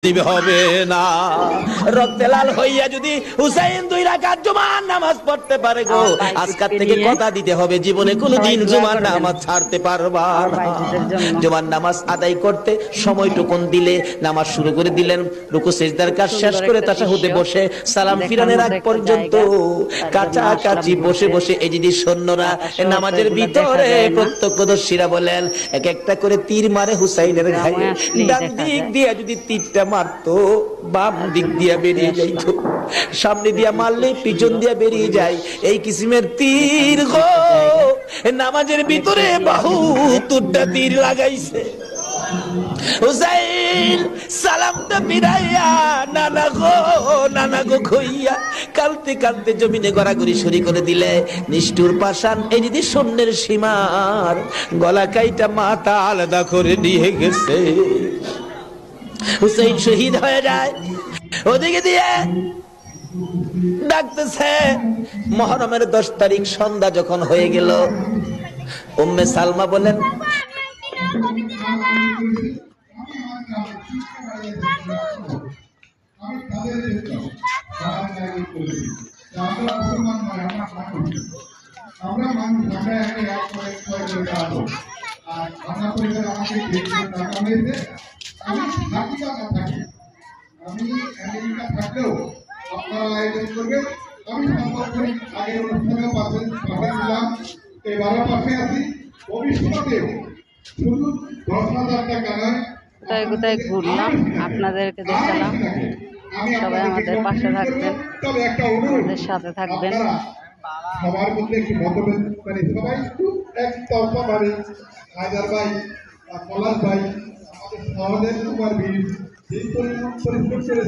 দিবে হবে না। রক্তে লাল হইয়া যদি হুসাইন 2 রাকাত জুমার নামাজ পড়তে পারে গো, আজকাল থেকে কথা দিতে হবে জীবনে কোনোদিন জুমার নামাজ ছাড়তে পারবা না। জুমার নামাজ আদায় করতে সময়টুকুন দিলে নামাজ শুরু করে দিলেন, রুকু সিজদার কাজ শেষ করে তাশাহুদে বসে সালাম ফিরানোর আগ পর্যন্ত কাছাকাছি বসে বসে এই যদি সৈন্যরা নামাজের ভিতরে প্রত্যক্ষদর্শীরা বলেন এক একটা করে তীর মারে হুসাইনের গায়ে, ডান দিক দিয়ে যদি তীরটা মারতো বাম দিক দিয়ে বেরিয়ে যাইত, সামনে দিয়া মারলে পিছন দিয়া বেরিয়ে যায়, এই কিসিমের তীর গো নামাজের ভিতরে বাহুতুরটা তীর লাগাইছে। হুসাইন সালামটা ফিরাইয়া নানা গো কইয়া কালতে কালতে জমিনে গড়াগড়ি শুরু করে দিলে, নিষ্ঠুর পাষাণ এই যদি সৈন্যের সীমার গলা কাইটা মাথা আলাদা করে নিয়ে গেছে। হুসাইন শহীদ হয়ে যায়। ওদিকে দিয়ে ডাকতেছে মুহররমের 10 তারিখ সন্ধ্যা যখন হয়ে গেল, উম্মে সালমা বলেন আমি আমেরিকা থাকলেও আপনারা আয়োজন করবেন, আমি সম্ভব করি আগের অনুষ্ঠানেও পাঠিয়েছিলাম, এবারও পাশে আছি, ভবিষ্যতেও শুধু 10,000 টাকা নয়, কোথায় কোথায় ঘুরলাম আপনাদেরকে দেখালাম। সবাই আমাদের পাশে থাকবেন, তবে একটা অনুরোধ আমাদের সাথে থাকবেন। সবার মধ্যে একটু মতভেদ, মানে সবাই একটু একতরফা ভাবে হায়দার ভাই পলাশ ভাই আমাদের সহদেব কুমার বীর যে পরিশ্রম করে